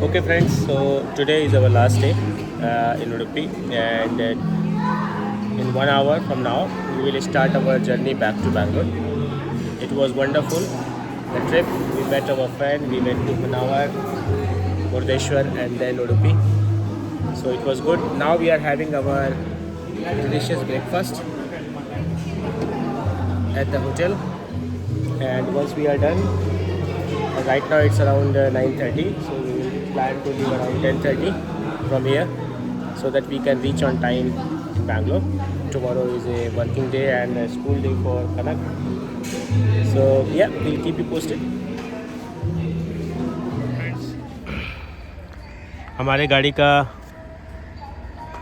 Okay, friends, so today is our last day in Udupi, and in 1 hour from now, we will start our journey back to Bangalore. It was wonderful. The trip, we met our friend, we went to Munawar, Murdeshwar, and then Udupi. So it was good. Now we are having our delicious breakfast at the hotel, and once we are done, right now it's around 9:30, so we will plan to leave around 10:30 from here so that we can reach on time in Bangalore. Tomorrow is a working day and a school day for Kanak. So yeah, we'll keep you posted. हमारे गाड़ी का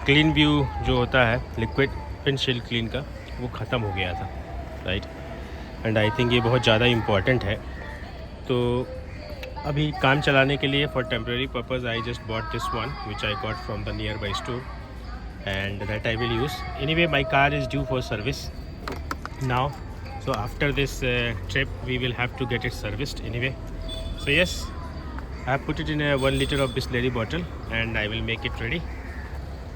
clean view जो होता है liquid windshield clean का वो ख़त्म हो गया था, राइट, एंड आई थिंक ये बहुत ज़्यादा इम्पॉर्टेंट है. तो अभी काम चलाने के लिए for temporary purpose I just bought this one which I got from the near by store and that I will use. Anyway, my car is due for service now, so after this trip we will have to get it serviced anyway. So yes, I have put it in a 1 liter of Bisleri bottle and I will make it ready,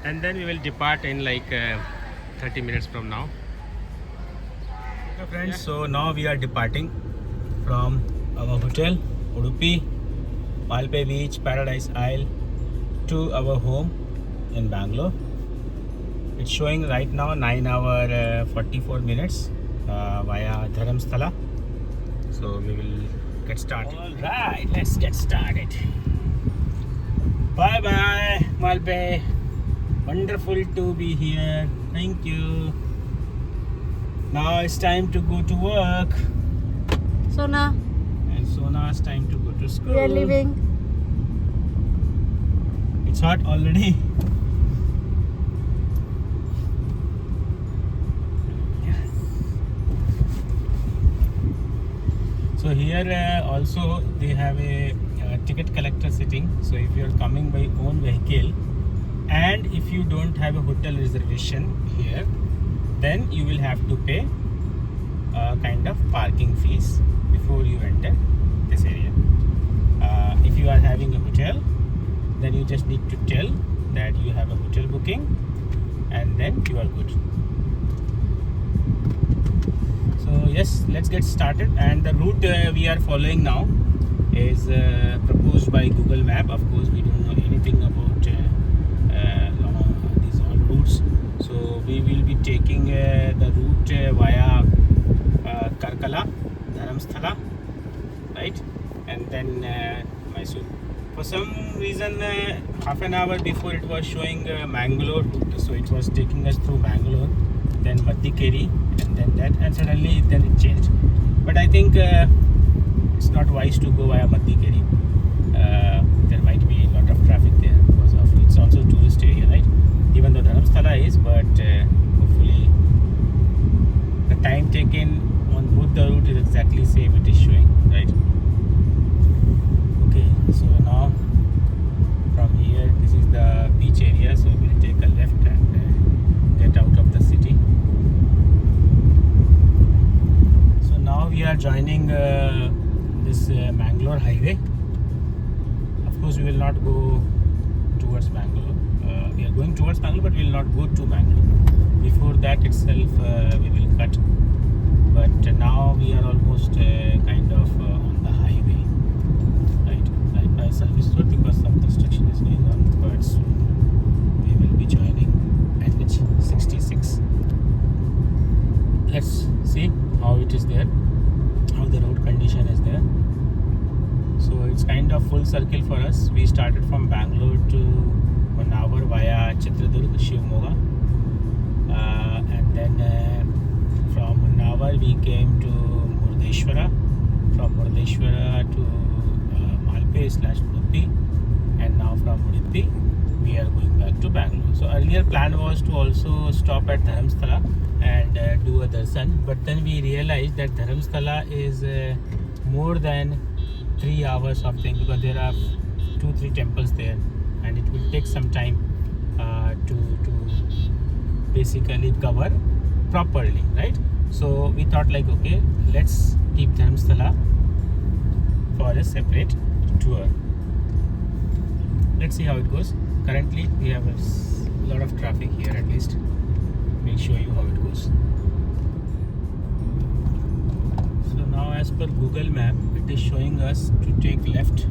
and then we will depart in like 30 minutes from now. Okay friends, so now we are departing from our hotel Udupi, Malpe Beach, Paradise Isle to our home in Bangalore. It's showing right now 9 hour 44 minutes via Dharamsthala. So we will get started. All right, let's get started. Bye bye Malpe. Wonderful to be here. Thank you. Now it's time to go to work. Sona, And Sona's time to go to school. we are leaving. It's hot already. So here also they have a ticket collector sitting. So if you are coming by own vehicle and if you don't have a hotel reservation here, then you will have to pay kind of parking fees before you enter this area. If you are having a hotel, then you just need to tell that you have a hotel booking and then you are good. So yes, let's get started, and the route we are following now is proposed by Google Map. Of course, we don't know anything about these all routes, so we will be taking the route via Karkala, Dharamsthala, right, and then Mysore. For some reason, half an hour before it was showing Mangalore route, so it was taking us through Bangalore, then Madikeri, and then that, and suddenly then it changed. But I think it's not wise to go via Madikeri. There might be a lot of traffic there because of it's also a tourist area, right? Even though Dharamsthala is, but hopefully the time taken on both the route is exactly same it is showing, right? Okay, so now from here this is the beach area, so we will take a left and get out of the city. Now we are joining this Mangalore highway. Of course, we will not go towards Bangalore. We are going towards Bangalore, but we will not go to Bangalore. Before that itself, we will cut. But now we are almost kind of on the highway. Right now, service road because some construction is going on. But soon we will be joining NH 66. Let's see how it is there, how the road condition is there. So it's kind of full circle for us. We started from Bangalore to Munawar via Chitradurg, Shivamogga, and then from Munawar we came to Murdeshwara, from Murdeshwara to Malpe/Udupi, and now from Udupi we are going back to Bangalore. So earlier plan was to also stop at Dharamsthala and do a darshan, but then we realized that Dharamsthala is more than 3 hours of thing because there are 2-3 temples there and it will take some time to basically cover properly, right? So we thought like, okay, let's keep Dharamsthala for a separate tour. let's see how it goes. Currently we have a lot of traffic here. At least we'll show you how it goes. So now, as per Google Map, it is showing us to take left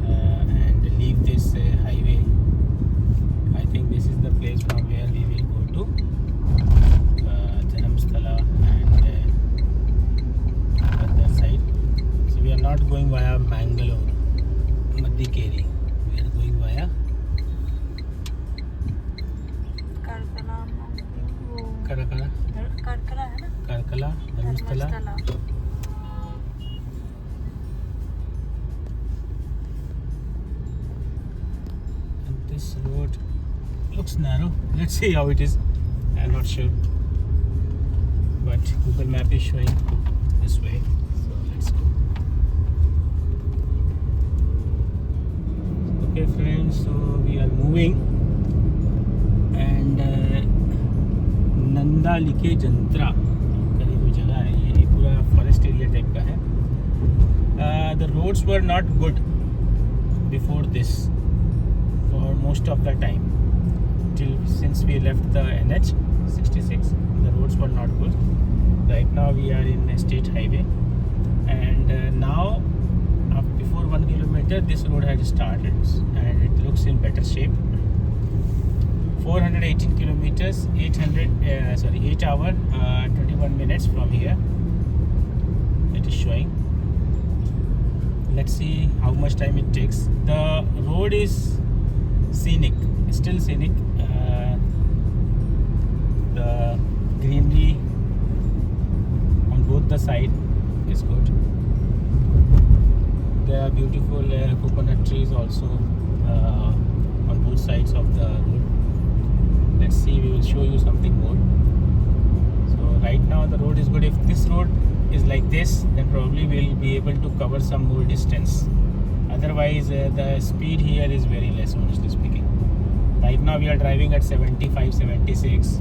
and leave this highway. I think this is the place from where we will go to Janamsthala and other side. So we are not going via Mangalore, Madikeri. We are going via Karkala, Dharmasthala. And this road looks narrow. Let's see how it is. I'm not sure, but Google Map is showing this way. So let's go. Okay, friends. So we are moving, and Nanda लिखे जंत्रा कहीं कोई जगह है, ये पूरा forest area type का है. The roads were not good before this for most of the time till since we left the NH 66. The roads were not good. Right now we are in a state highway, and now before 1 kilometer this road has started and it looks in better shape. 418 kilometers, 8 hour 21 minutes from here it is showing. Let's see how much time it takes. The road is scenic, still scenic. The greenery on both the side is good. There are beautiful coconut trees also on both sides of the road. Let's see, we will show you something more. So right now the road is good. If this road is like this, then probably we'll be able to cover some more distance. Otherwise the speed here is very less, honestly speaking. Right now we are driving at 75, 76,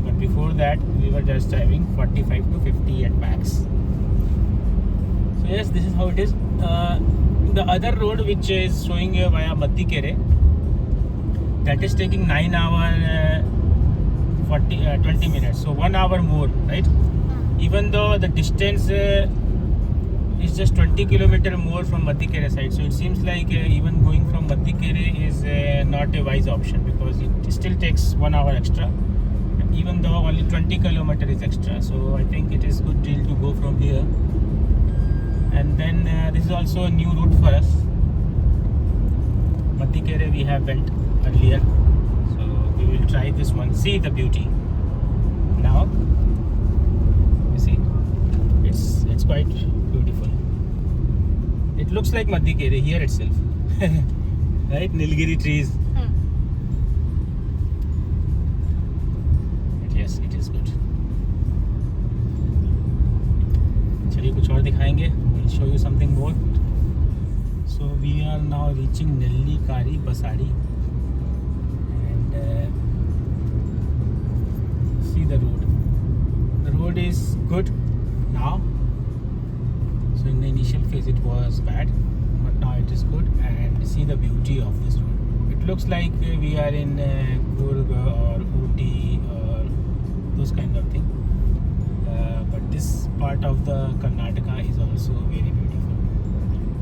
but before that we were just driving 45 to 50 at max. So yes, this is how it is. The other road which is showing via Madikere, that is taking 9 hours 20 minutes, so 1 hour more, right? Even though the distance is just 20 kilometer more from Madikere side, so it seems like even going from Madikere is not a wise option, because it still takes 1 hour extra, even though only 20 kilometer is extra. So I think it is good deal to go from here. And then this is also a new route for us. Madikere we have went earlier, so we will try this one. See the beauty now. You see, it's quite beautiful. It looks like Madikere here itself. Right, Nilgiri trees. But yes, it is good. चलिए कुछ और दिखाएंगे. We'll show you something more. So we are now reaching Nellikari Basadi, and see the road. The road is good now. So in the initial phase it was bad, but now it is good. And see the beauty of this road. It looks like we are in Coorg or Ooty or those kind of thing. But this part of the Karnataka is also very beautiful.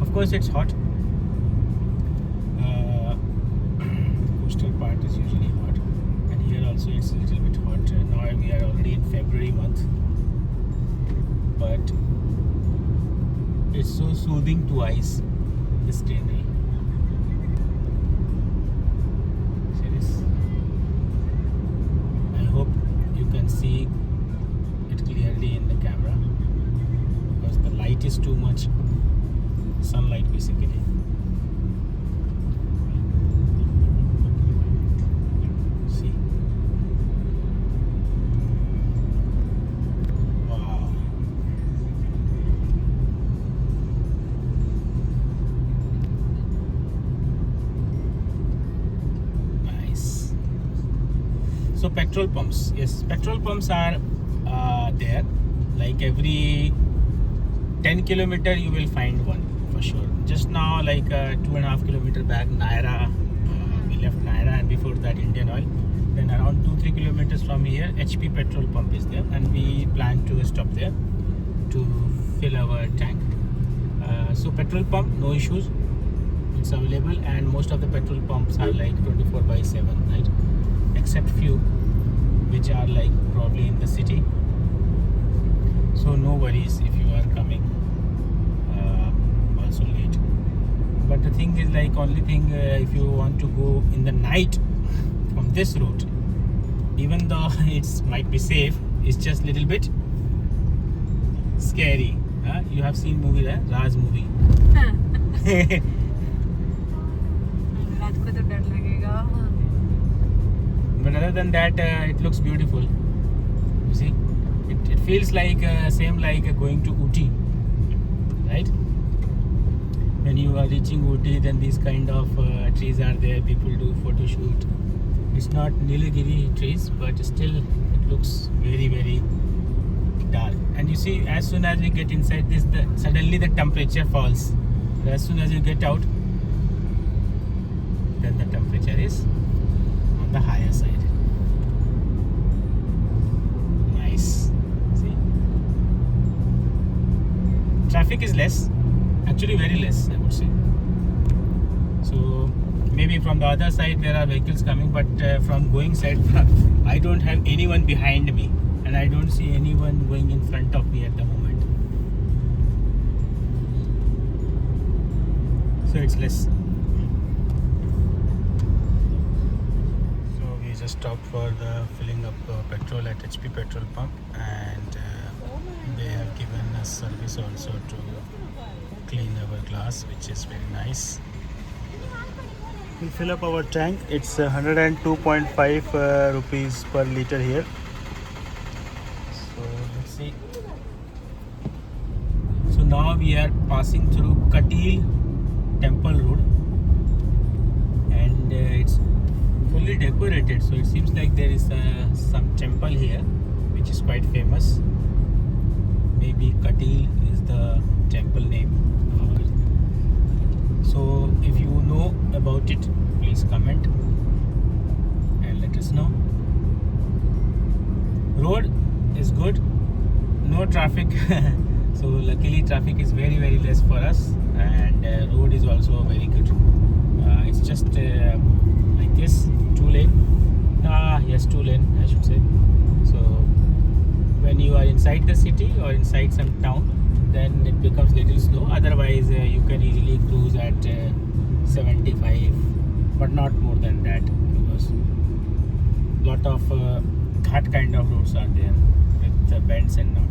Of course it's hot. Coastal part is usually hot, and here also it's a little bit hot. Now we are already in February month, but it's so soothing to eyes, this scenery. See this? I hope you can see it clearly in the camera, because the light is too much, sunlight basically. See? Wow. So petrol pumps, yes, petrol pumps are there. Like every 10 kilometer you will find one for sure. Just just now like 2.5 kilometer back Naira. We left Naira and before that Indian Oil. Then around 2-3 kilometers from here HP petrol pump is there and we plan to stop there to fill our tank. So petrol pump, no issues, it's available, and most of the petrol pumps are like 24/7, right? Except few which are like probably in the city. So no worries if you are coming also late. But the thing is like only thing if you want to go in the night from this route, even though it's might be safe, it's just little bit scary. You have seen movie right? Raj movie. रात को तो डर लगेगा. But other than that it looks beautiful. You see, it feels like same like going to Ooty, right? When you are reaching Ooty, then these kind of trees are there, people do photo shoot. It's not Nilgiri trees, but still it looks very very dark. And you see, as soon as we get inside this, suddenly the temperature falls. As soon as you get out, then the temperature is on the higher side. Traffic is less, actually very less, I would say. So maybe from the other side there are vehicles coming, but from going side I don't have anyone behind me and I don't see anyone going in front of me at the moment. So it's less. So we just stopped for the filling up petrol at HP petrol pump, and they have given us service also to clean our glass, which is very nice. We fill up our tank. It's 102.5 rupees per liter here. So let's see. So now we are passing through Katil Temple Road, and it's fully decorated. So it seems like there is some temple here, which is quite famous. Maybe Katil is the temple name. So if you know about it, please comment and let us know. Road is good, no traffic. So luckily traffic is very very less for us, and road is also very good. It's just like this, 2 lane. Yes, 2 lane I should say. So when you are inside the city or inside some town, then it becomes little slow. Otherwise you can easily cruise at 75, but not more than that, because lot of ghat kind of roads are there with bends and all.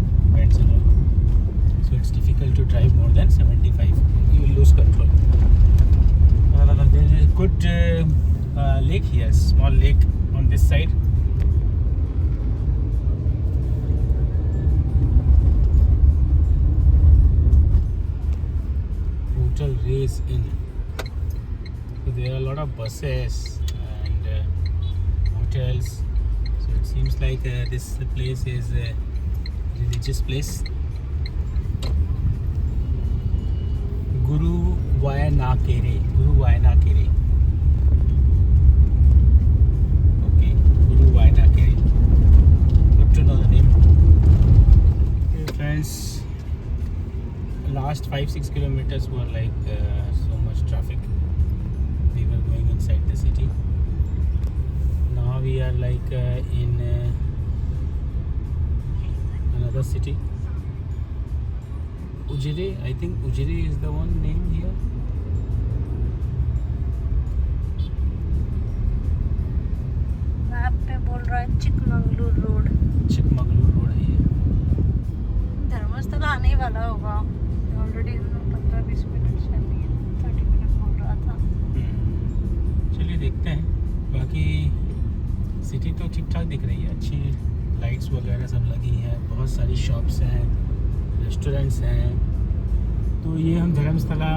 So it's difficult to drive more than 75. You will lose control. There is a good lake here, small lake on this side. Race in. So there are a lot of buses and hotels. So it seems like this place is a religious place. Guru Wayanakere. Okay, Guru Wayanakere. Good to know the name. Okay, friends. Last 5-6 kilometers were like so much traffic. We were going inside the city. Now we are like in another city, Ujiri. I think Ujiri is the one name here. Map पे बोल रहा है Chikmagalur road. Chikmagalur road है ये. धर्मस्थल आने ही वाला होगा. ऑलरेडी 15-20 मिनट से नहीं, 30 मिनट बोल रहा था. चलिए देखते हैं. बाकी सिटी तो ठीक ठाक दिख रही है, अच्छी लाइट्स वगैरह सब लगी हैं, बहुत सारी शॉप्स हैं, रेस्टोरेंट्स हैं. तो ये हम धर्मस्थला,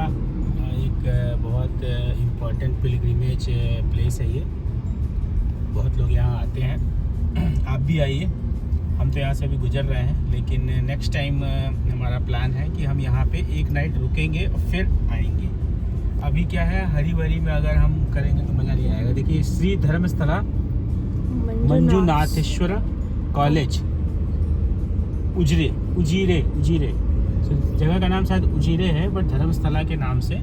एक बहुत इम्पोर्टेंट पिलग्रिमेज प्लेस है ये. बहुत लोग यहाँ आते हैं. आप भी आइए. हम तो यहाँ से अभी गुजर रहे हैं, लेकिन नेक्स्ट टाइम हमारा प्लान है कि हम यहाँ पे एक नाइट रुकेंगे और फिर आएंगे. अभी क्या है, हरी भरी में अगर हम करेंगे तो मज़ा नहीं आएगा। देखिए श्री धर्मस्थला मंजुनाथेश्वर कॉलेज, उजीरे। So, जगह का नाम शायद उजीरे है, बट धर्मस्थला के नाम से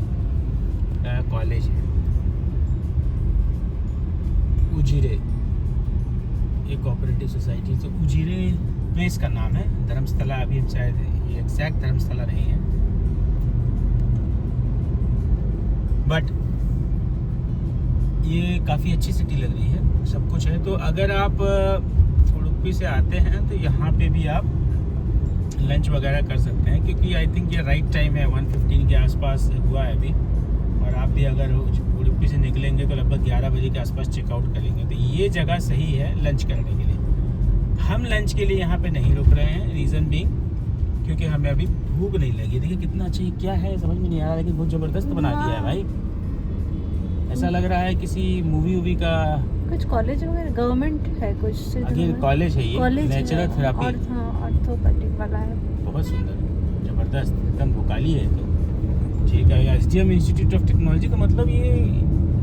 कॉलेज है। उजीरे एक कोऑपरेटिव सोसाइटी, तो उजीरे प्लेस का नाम है। धर्मस्थला अभी शायद ये एग्जैक्ट धर्मस्थला नहीं है, बट ये काफ़ी अच्छी सिटी लग रही है, सब कुछ है। तो अगर आप उडुपी से आते हैं तो यहाँ पे भी आप लंच वगैरह कर सकते हैं, क्योंकि आई थिंक ये राइट टाइम है, 1:15 के आसपास हुआ है अभी। और आप भी अगर उडुपी से निकलेंगे तो लगभग 11 बजे के आसपास चेकआउट करेंगे, तो ये जगह सही है लंच करने के लिए। हम लंच के लिए यहाँ पे नहीं रुक रहे हैं, रीज़न बीइंग क्योंकि हमें अभी भूख नहीं लगी। देखिए कितना अच्छा, ये क्या है समझ में नहीं आ रहा, लेकिन बहुत ज़बरदस्त बना दिया है भाई। ऐसा लग रहा है किसी मूवी का कुछ कॉलेज वगैरह, गवर्नमेंट है कुछ। अगेन कॉलेज है ये, नेचुरल थेरेपी, ऑर्थोपेडिक वाला है। बहुत सुंदर, ज़बरदस्त, एकदम भोकाली है। तो ठीक है, SDM इंस्टीट्यूट ऑफ टेक्नोलॉजी, तो मतलब ये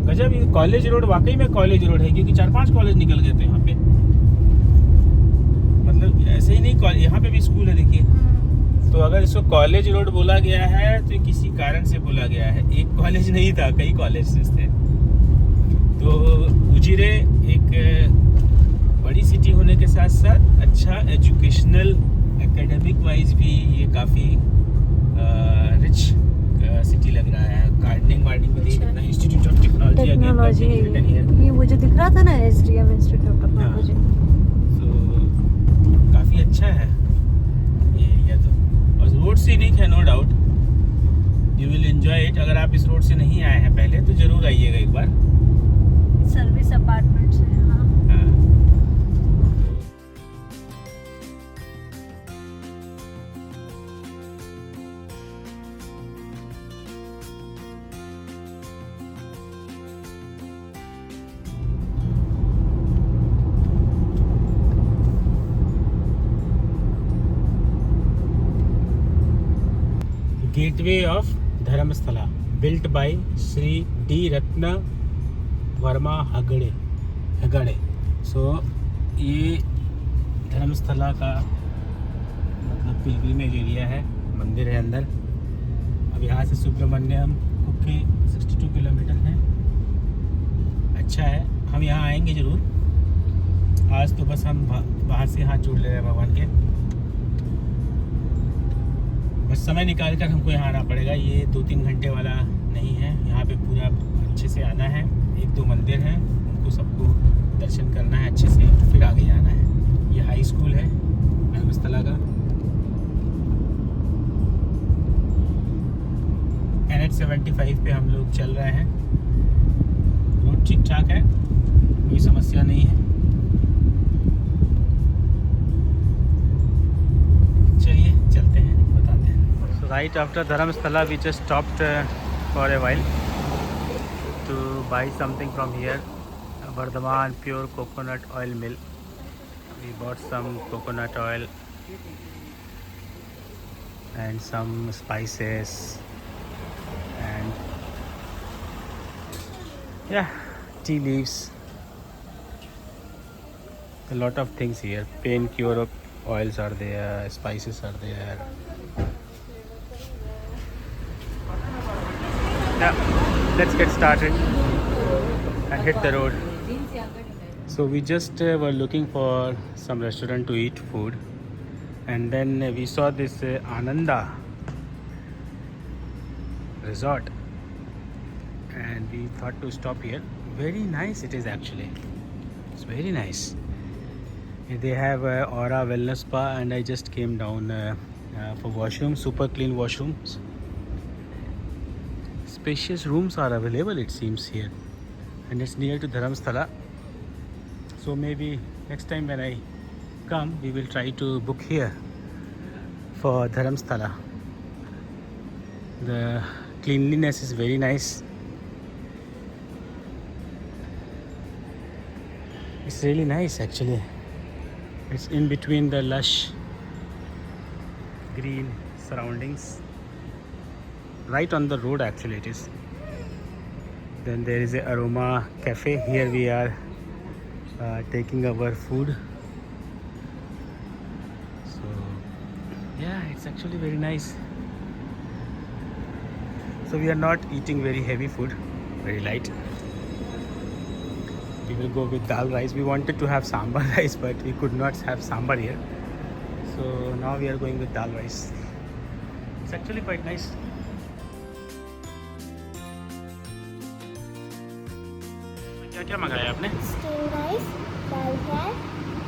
गजब। ये कॉलेज रोड वाकई में कॉलेज रोड है, क्योंकि 4-5 कॉलेज निकल गए थे यहाँ पे। मतलब ऐसे ही नहीं, यहाँ पे भी स्कूल है देखिए। तो अगर इसको कॉलेज रोड बोला गया है तो किसी कारण से बोला गया है, एक कॉलेज नहीं था, कई कॉलेज थे। तो उजिरे एक बड़ी सिटी होने के साथ साथ अच्छा एजुकेशनल, एकेडमिक वाइज भी ये काफ़ी रिच सिटी लग रहा है। गार्डनिंग भी देखिए कितना, इंस्टीट्यूट ऑफ टेक्नोलॉजी ये मुझे दिख रहा था ना, SDM इंस्टीट्यूट ऑफ टेक्नोलॉजी। तो काफ़ी अच्छा है ये एरिया। तो और रोड सीनिक है, no doubt you will enjoy it. अगर आप इस रोड से नहीं आए हैं पहले तो ज़रूर आइएगा एक बार। सर्विस अपार्टमेंट्स है यहाँ। Gateway of Dharmasthala, built by Shri D Ratna Varma Heggade. So ये धर्मस्थला का मतलब पिलग्रिमेज एरिया है, मंदिर है अंदर। अब यहाँ से सुब्रमण्यम कुक्के 62 किलोमीटर है। अच्छा है, हम यहाँ आएंगे ज़रूर। आज तो बस हम बाहर से हाथ जोड़ ले रहे हैं भगवान के, बस समय निकाल कर हमको यहाँ आना पड़ेगा। ये 2-3 घंटे वाला नहीं है, यहाँ पे पूरा अच्छे से आना है। 1-2 मंदिर हैं, उनको सबको दर्शन करना है अच्छे से, फिर आगे जाना है। ये हाई स्कूल है धर्मस्थला का। NH 75 पे हम लोग चल रहे हैं। रोड ठीक ठाक है, कोई समस्या नहीं है। चलिए चलते हैं, बताते हैं। So right after Dharamsthala we just stopped for a while to buy something from here, Vardhaman Pure Coconut Oil Mill. We bought some coconut oil and some spices and yeah, tea leaves. A lot of things here. Pain cure oils are there, spices are there. Yeah, let's get started and hit the road. So we just were looking for some restaurant to eat food, and then we saw this Ananda resort and we thought to stop here. Very nice it is actually. It's very nice. They have Aura Wellness Spa and I just came down for washroom, super clean washrooms. Spacious rooms are available it seems here, and it's near to Dharamsthala. So maybe next time when I come we will try to book here for Dharamsthala. The cleanliness is very nice. It's really nice actually. It's in between the lush green surroundings, right on the road actually it is. Then there is a Aroma Cafe. Here we are taking our food. So yeah, it's actually very nice. So we are not eating very heavy food, very light. We will go with dal rice. We wanted to have sambar rice, but we could not have sambar here. So now we are going with dal rice. It's actually quite nice. क्या क्या मंगाया आपने? Steam rice, dal fry,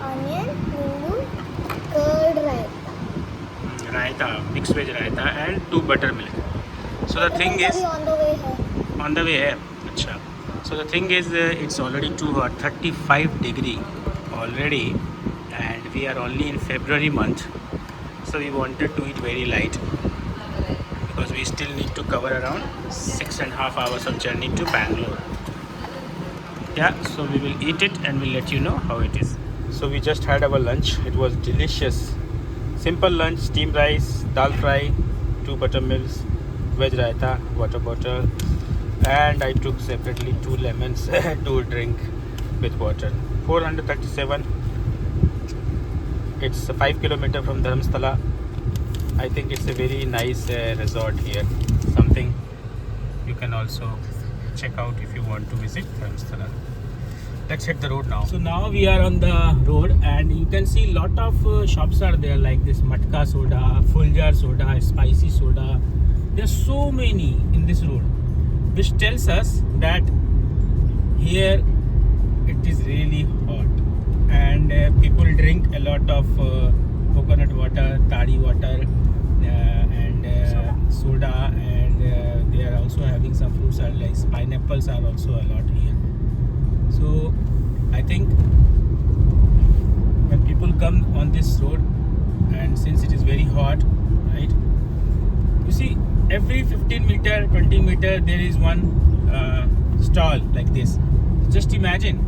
onion, नींबू, curd raita. Raita, mix veg raita and 2 buttermilk. So the thing is on the way है. on the way है. अच्छा. So the thing is it's already too hot, 35 degree already, and we are only in February month. So we wanted to eat very light because we still need to cover around 6.5 hours of journey to Bangalore. Yeah, so we will eat it and we'll let you know how it is. So we just had our lunch. It was delicious. Simple lunch, steamed rice, dal fry, 2 buttermilks, veg raita, water bottle, and I took separately 2 lemons to drink with water. 437. It's 5 kilometers from Dharamstala. I think it's a very nice resort here. Something you can also check out if you want to visit Dharamstala. Let's hit the road now. So now we are on the road and you can see lot of shops are there like this Matka soda, full jar soda, spicy soda. There are so many in this road, which tells us that here it is really hot and people drink a lot of coconut water, tari water, and soda, and they are also having some fruits like pineapples are also a lot here. So I think when people come on this road, and since it is very hot, right, you see every 15 meter, 20 meter there is one stall like this. Just imagine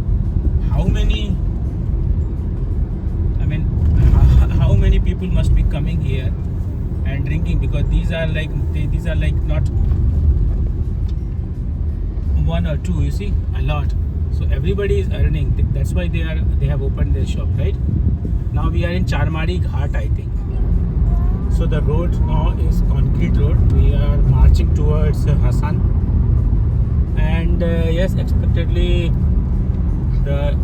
how many, I mean how many people must be coming here and drinking, because these are like not 1 or 2, you see, a lot. So everybody is earning. That's why they have opened their shop, right? Now we are in Charmari Ghat, I think. So the road now is concrete road. We are marching towards Hassan, and yes, expectedly the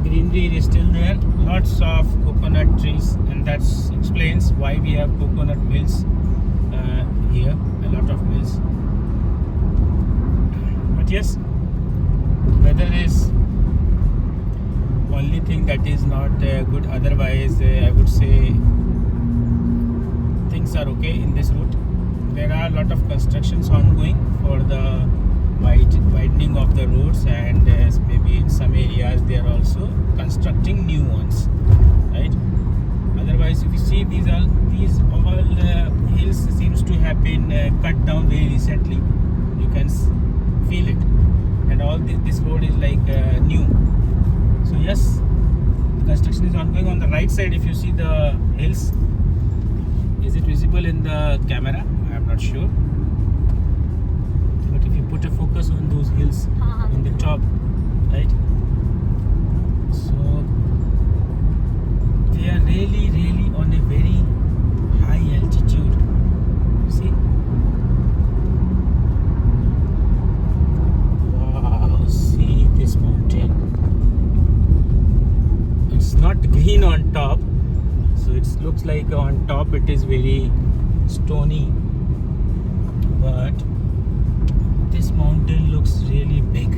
greenery is still there. Lots of coconut trees, and that explains why we have coconut mills here. A lot of mills. But yes, weather is only thing that is not good. Otherwise I would say things are okay in this route. There are a lot of constructions ongoing for the widening of the roads, and maybe in some areas they are also constructing new ones, right? Otherwise if you see these all hills seems to have been cut down very recently. You can feel it. And all this road is like new. So yes, the construction is ongoing. On the right side, if you see the hills, is it visible in the camera? I am not sure. But if you put a focus on those hills in the top, right? So they are really on a very high altitude. See? See this mountain. It's not green on top, so it looks like on top it is very stony, but this mountain looks really big.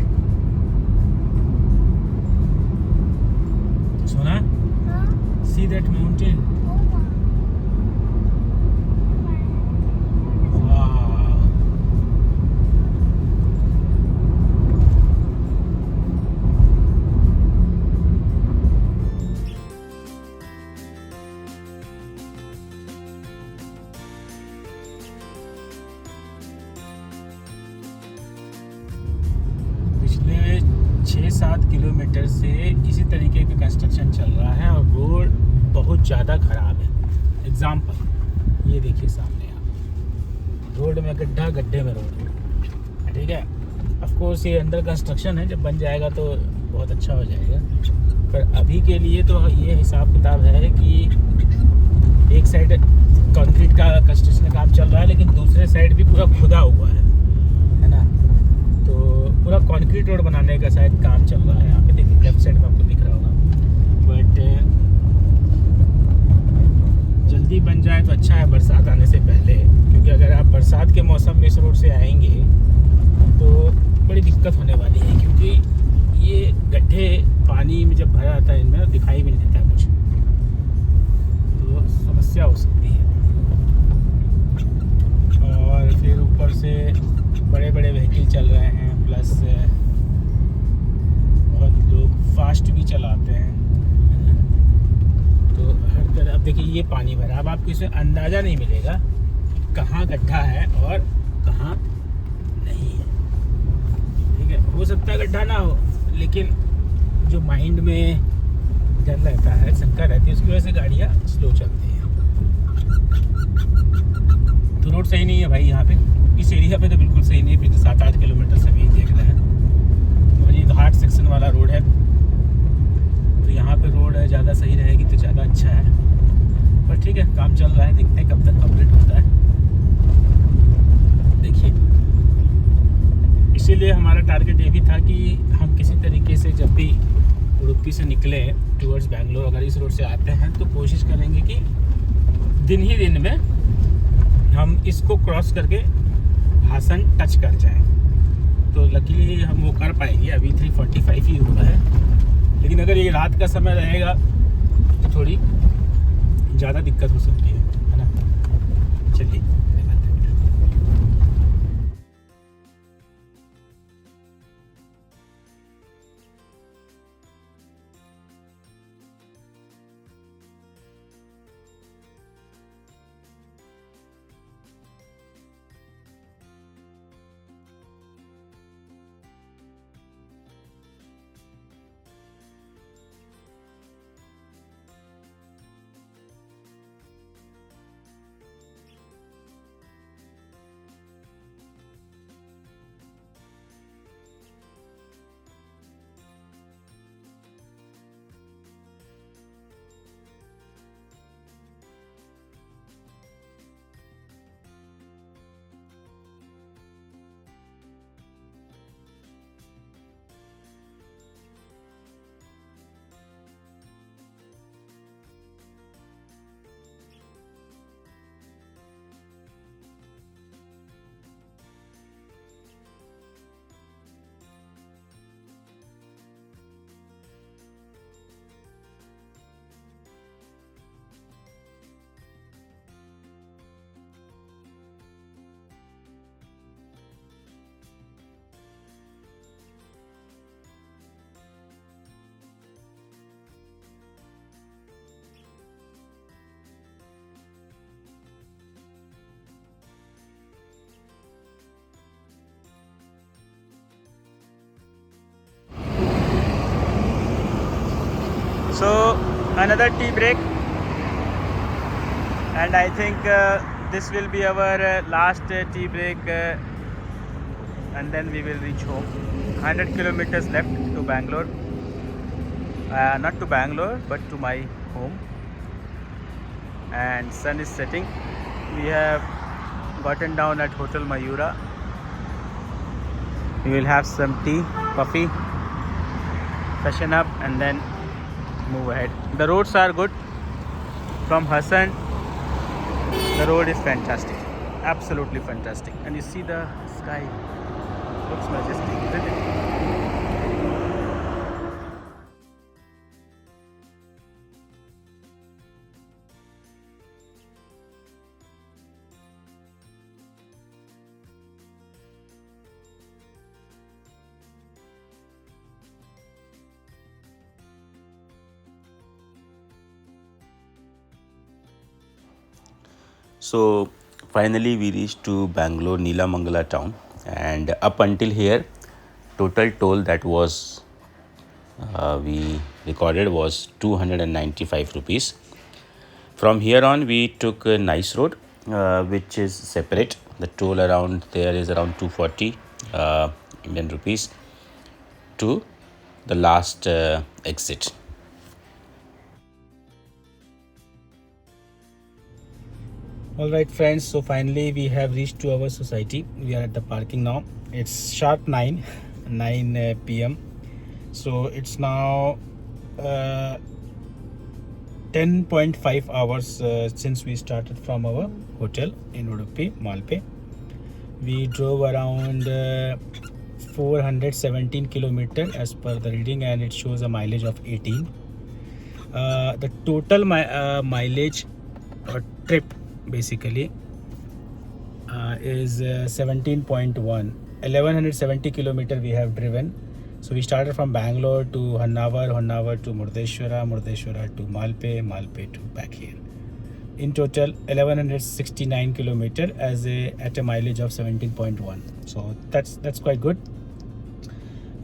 Sona, see that mountain? पिछले 6-7 kilometre से इसी तरीके का construction चल रहा है और road बहुत ज़्यादा ख़राब है. एग्जाम्पल ये देखिए सामने आप, रोड में गड्ढा, गड्ढे में रोड, ठीक है. ऑफ कोर्स ये अंडर कंस्ट्रक्शन है, जब बन जाएगा तो बहुत अच्छा हो जाएगा। पर अभी के लिए तो ये हिसाब किताब है कि एक साइड कंक्रीट का कंस्ट्रक्शन का काम चल रहा है, लेकिन दूसरे साइड भी पूरा खुदा हुआ है ना। तो पूरा कंक्रीट रोड बनाने का शायद काम चल रहा है यहाँ पे। देखिए लेफ्ट साइड में आपको दिख रहा होगा। बट जल्दी बन जाए तो अच्छा है, बरसात आने से पहले, क्योंकि अगर आप बरसात के मौसम में इस रोड से आएंगे तो बड़ी दिक्कत होने वाली है, क्योंकि ये गड्ढे पानी में जब भरा आता है इनमें दिखाई भी नहीं देता कुछ, तो समस्या हो सकती है। और फिर ऊपर से बड़े बड़े व्हीकल चल रहे हैं, प्लस बहुत लोग फास्ट भी चलाते हैं, तो हर तरफ देखिए ये पानी भरा। अब आपको इसमें अंदाज़ा नहीं मिलेगा कि कहाँ गड्ढा है और कहाँ नहीं है। ठीक है, हो सकता है गड्ढा ना हो, लेकिन जो माइंड में डर रहता है, शंका रहती है, उसकी वजह से गाड़ियाँ स्लो चलती हैं। तो रोड सही नहीं है भाई यहाँ पे, इस एरिया पे तो बिल्कुल सही नहीं है। फिर 7-8 किलोमीटर से भी देख रहे हैं, और ये घाट सेक्शन वाला रोड है, तो यहाँ पे रोड ज़्यादा सही रहेगी तो ज़्यादा अच्छा है। पर ठीक है, काम चल रहा है, देखते हैं कब तक कंप्लीट होता है। देखिए, इसीलिए हमारा टारगेट ये भी था कि हम किसी तरीके से जब भी उडुपी से निकले टूवर्ड्स बैंगलोर, अगर इस रोड से आते हैं तो कोशिश करेंगे कि दिन ही दिन में हम इसको क्रॉस करके हासन टच कर जाएं। तो लकीली हम वो कर पाएंगे। अभी 3:45 ही हुआ है, लेकिन अगर ये रात का समय रहेगा तो थोड़ी ज़्यादा दिक्कत हो सकती है ना। चलिए So another tea break, and I think this will be our last tea break, and then we will reach home. 100 kilometers left to Bangalore, not to Bangalore but to my home, and sun is setting. We have gotten down at Hotel Mayura. We will have some tea, coffee, freshen up, and then move ahead. The roads are good. From Hassan, the road is fantastic, absolutely fantastic, and you see the sky looks majestic, isn't it? So finally we reached to Bangalore Neelamangala town, and up until here total toll that was we recorded was 295 rupees. From here on we took a nice road which is separate. The toll around there is around 240 Indian rupees to the last exit. All right, friends. So finally, we have reached to our society. We are at the parking now. It's sharp 9 p.m. So it's now 10.5 hours since we started from our hotel in Udupi, Malpe. We drove around 417 kilometer as per the reading, and it shows a mileage of 18. The total mileage or trip basically is 17.1. 1170 kilometer we have driven. So we started from Bangalore to Honavar to Murdeshwara to Malpe to back here. In total 1169 kilometer at a mileage of 17.1. So that's quite good.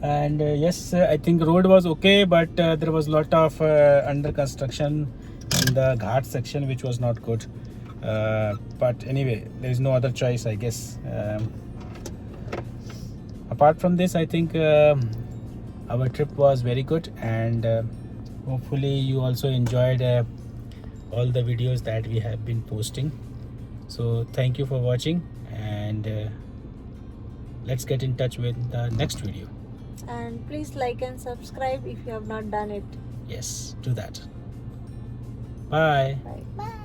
And yes, I think road was okay, but there was a lot of under construction in the Ghat section, which was not good. But anyway, there is no other choice, I guess. Apart from this, I think our trip was very good, and hopefully you also enjoyed all the videos that we have been posting. So thank you for watching, and let's get in touch with the next video. And please like and subscribe if you have not done it. Yes, do that. Bye. Bye. Bye.